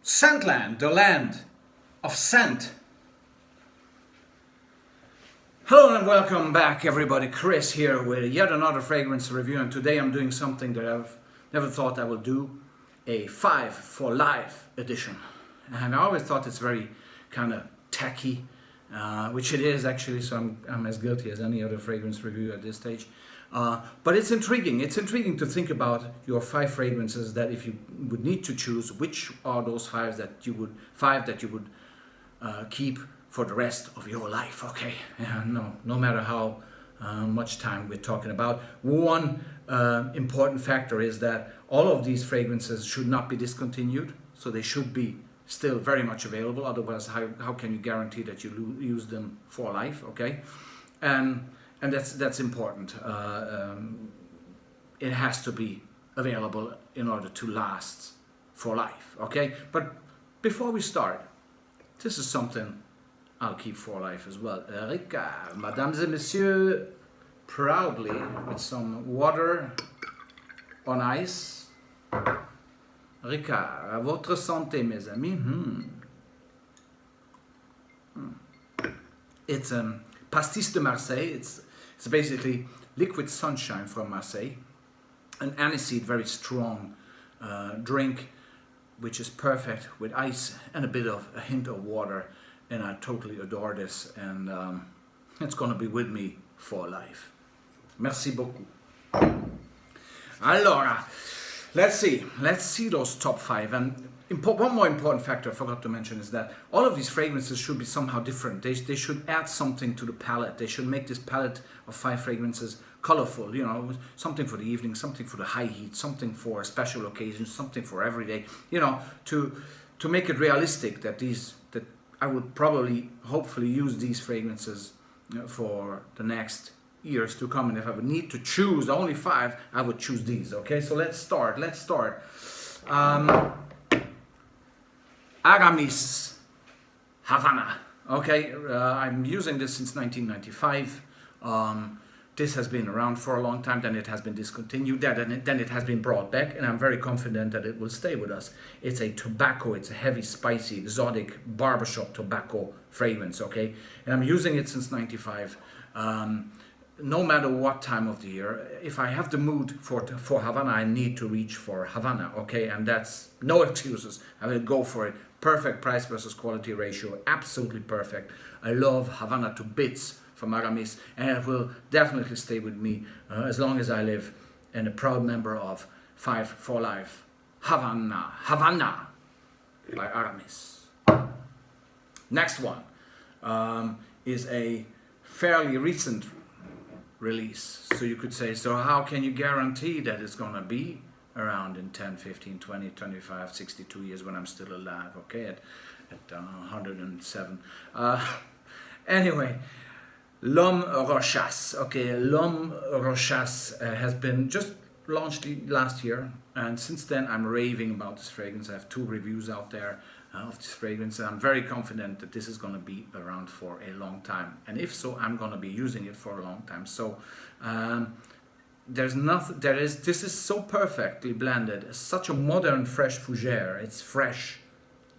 Scentland, the land of scent. Hello and welcome back everybody, Chris here with yet another fragrance review, and today I'm doing something that I've never thought I would do, a 5 for Life edition. And I always thought it's very kind of tacky, which it is actually, so I'm as guilty as any other fragrance review at this stage. But it's intriguing to think about your 5 fragrances that if you would need to choose, which are those 5 that you would keep for the rest of your life, okay? No matter how much time we're talking about. One important factor is that all of these fragrances should not be discontinued, so they should be still very much available. Otherwise, how can you guarantee that you use them for life, okay? And that's important. It has to be available in order to last for life, okay? But before we start, this is something I'll keep for life as well. Ricard, mesdames et messieurs, proudly with some water on ice. Ricard, à votre santé, mes amis. It's Pastis de Marseille. It's basically liquid sunshine from Marseille. An aniseed, very strong drink, which is perfect with ice and a hint of water. And I totally adore this, and it's gonna be with me for life. Merci beaucoup. Allora, let's see those top 5. And one more important factor I forgot to mention is that all of these fragrances should be somehow different. They should add something to the palette. They should make this palette of 5 fragrances colorful, you know, something for the evening, something for the high heat, something for special occasions, something for every day, you know, to make it realistic that I would probably, hopefully use these fragrances for the next years to come. And if I would need to choose only 5, I would choose these, okay? So let's start. Aramis Havana, okay? I'm using this since 1995. This has been around for a long time, then it has been discontinued, then it has been brought back, and I'm very confident that it will stay with us. It's a tobacco, it's a heavy, spicy, exotic barbershop tobacco fragrance, okay? And I'm using it since 95. No matter what time of the year, if I have the mood for Havana, I need to reach for Havana, okay? And that's no excuses. I will go for it. Perfect price versus quality ratio, absolutely perfect. I love Havana to bits from Aramis, and it will definitely stay with me as long as I live, and a proud member of 5 for Life. Havana by Aramis. Next one is a fairly recent release, so you could say, so how can you guarantee that it's gonna be around in 10, 15, 20, 25, 62 years when I'm still alive, okay, at 107. Anyway, L'Homme Rochas, okay, L'Homme Rochas has been just launched last year, and since then I'm raving about this fragrance. I have 2 reviews out there of this fragrance, and I'm very confident that this is going to be around for a long time, and if so, I'm going to be using it for a long time. So this is so perfectly blended, such a modern fresh fougere. It's fresh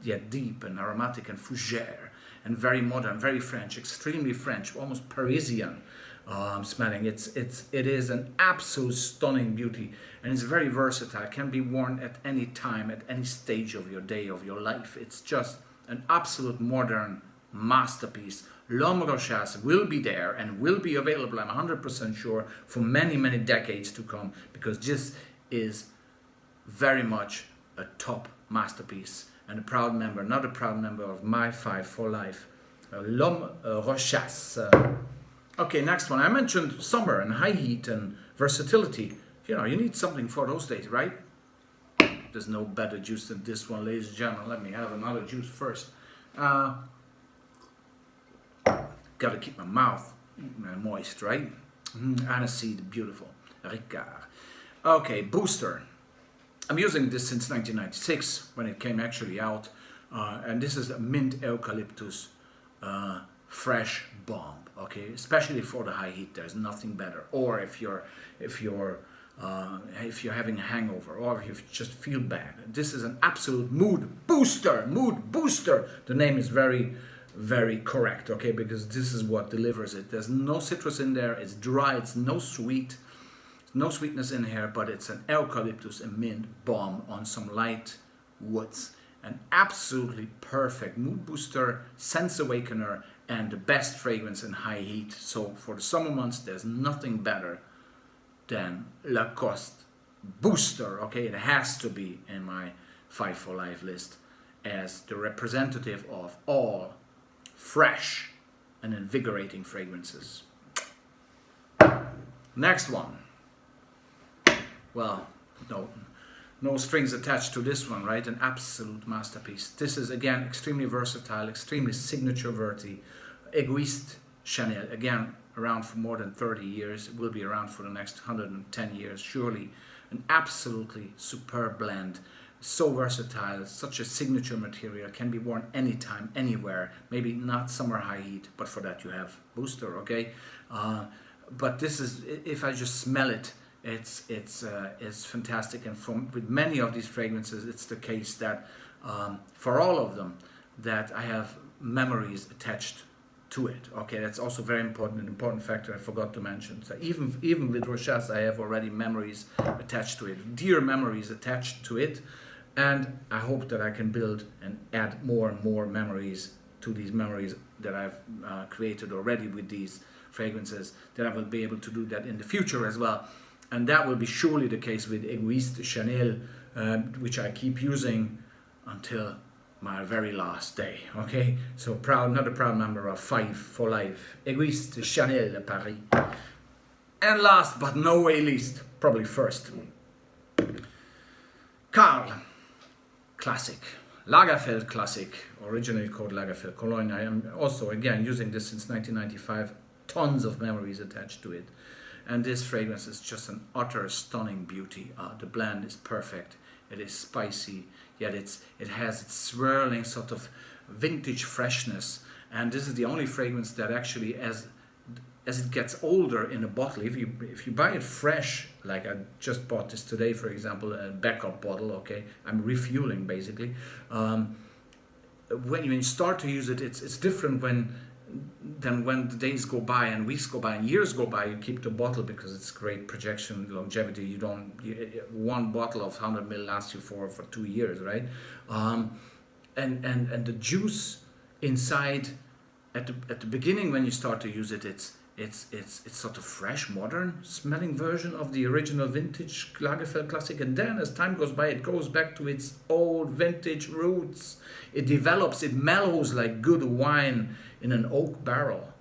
yet deep and aromatic and fougere, and very modern, very French, extremely French, almost Parisian smelling. It is an absolute stunning beauty, and it's very versatile. It can be worn at any time, at any stage of your day, of your life. It's just an absolute modern masterpiece. L'Homme Rochas will be there and will be available, I'm 100% sure, for many, many decades to come, because this is very much a top masterpiece. And another proud member of my 5 for Life, L'Homme Rochas. Okay, next one. I mentioned summer and high heat and versatility. You know, you need something for those days, right? There's no better juice than this one, ladies and gentlemen. Let me have another juice first. Gotta keep my mouth moist, right? Aniseed, beautiful. Ricard. Okay, Booster. I'm using this since 1996 when it came actually out, and this is a mint eucalyptus fresh bomb. Okay, especially for the high heat, there's nothing better. Or if you're if you're having a hangover or if you just feel bad. This is an absolute mood booster, mood booster. The name is very, very correct, okay, because this is what delivers it. There's no citrus in there, it's dry, it's no sweetness in here, but it's an eucalyptus and mint bomb on some light woods. An absolutely perfect mood booster, sense awakener, and the best fragrance in high heat. So for the summer months, there's nothing better than Lacoste Booster. Okay, it has to be in my 5 for Life list as the representative of all fresh and invigorating fragrances. Next one. Well, no strings attached to this one, right? An absolute masterpiece. This is again extremely versatile, extremely signature worthy. Egoiste Chanel, again around for more than 30 years. It will be around for the next 110 years, surely. An absolutely superb blend. So versatile, such a signature material, can be worn anytime, anywhere. Maybe not summer high heat, but for that you have Booster, okay? But this is, if I just smell it, it's fantastic. And with many of these fragrances, it's the case that for all of them, that I have memories attached to it. Okay, that's also very important, an important factor I forgot to mention. So even with Rochas, I have already memories attached to it, dear memories attached to it, and I hope that I can build and add more and more memories to these memories that I've created already with these fragrances, that I will be able to do that in the future as well. And that will be surely the case with Egoiste Chanel, which I keep using until my very last day. Okay, so another proud member of 5 for Life, Egoiste Chanel de Paris. And last but no way least, probably first, Carl Classic, Lagerfeld Classic, originally called Lagerfeld Cologne. I am also again using this since 1995. Tons of memories attached to it. And this fragrance is just an utter stunning beauty. The blend is perfect. It is spicy, yet it has its swirling sort of vintage freshness. And this is the only fragrance that actually, as it gets older in a bottle, if you buy it fresh, like I just bought this today, for example, a backup bottle. Okay, I'm refueling basically. When you start to use it, it's different than when the days go by and weeks go by and years go by. You keep the bottle because it's great projection, longevity. One bottle of 100 ml lasts you for 2 years, right? And the juice inside at the beginning when you start to use it, it's sort of fresh, modern smelling version of the original vintage Lagerfeld Classic, and then as time goes by, it goes back to its old vintage roots. It develops, it mellows like good wine in an oak barrel.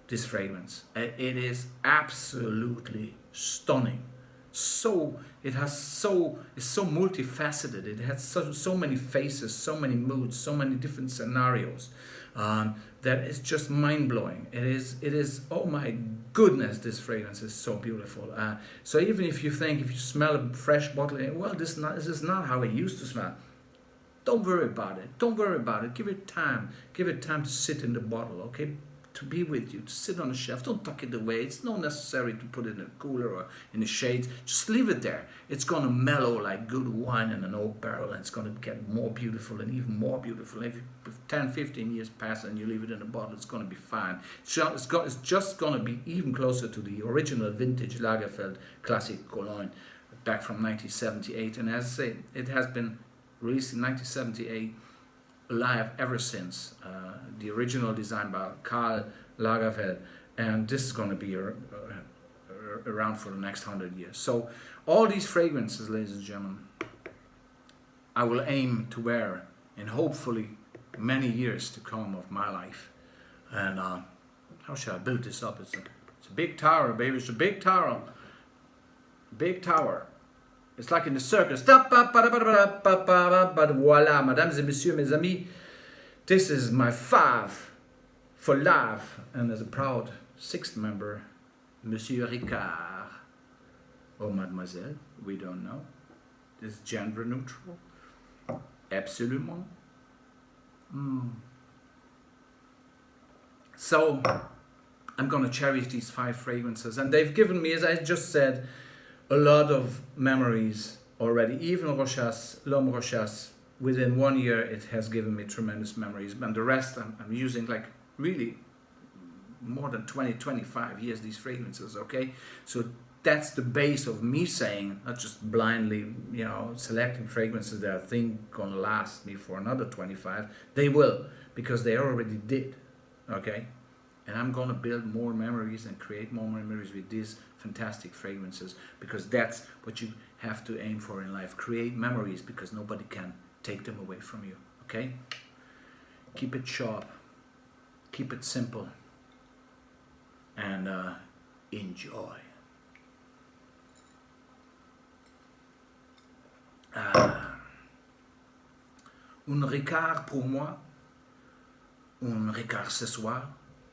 This fragrance, it is absolutely stunning. It's so multifaceted. It has so many faces, so many moods, so many different scenarios. That is just mind-blowing. It is, oh my goodness, this fragrance is so beautiful. So even if you smell a fresh bottle, well, this is not how it used to smell. Don't worry about it. Don't worry about it. Give it time. Give it time to sit in the bottle, okay? To be with you, to sit on the shelf. Don't tuck it away. It's not necessary to put it in a cooler or in the shades. Just leave it there. It's going to mellow like good wine in an oak barrel, and it's going to get more beautiful and even more beautiful. If 10, 15 years pass and you leave it in a bottle, it's going to be fine. It's just going to be even closer to the original vintage Lagerfeld Classic Cologne back from 1978. And as I say, it has been released in 1978, alive ever since. The original design by Karl Lagerfeld, and this is going to be around for the next 100 years. So all these fragrances, ladies and gentlemen, I will aim to wear in hopefully many years to come of my life. And how shall I build this up? It's a big tower, baby. It's a big tower. Big tower. It's like in the circus. But voila, mesdames et messieurs, mes amis, this is my 5 for Life. And as a proud 6th member, Monsieur Ricard, or Mademoiselle, we don't know. This is gender neutral. Absolument. So, I'm going to cherish these 5 fragrances. And they've given me, as I just said, a lot of memories already. Even Rochas L'Homme Rochas, within 1 year, it has given me tremendous memories. And the rest, I'm using like really more than 20, 25 years, these fragrances, okay? So that's the base of me saying, not just blindly, selecting fragrances that I think gonna last me for another 25. They will, because they already did, okay? And I'm gonna build more memories and create more memories with these fantastic fragrances, because that's what you have to aim for in life. Create memories, because nobody can take them away from you, okay? Keep it sharp, keep it simple, and enjoy. Un Ricard pour moi, un Ricard ce soir,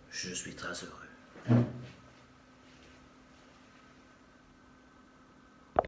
je suis très heureux.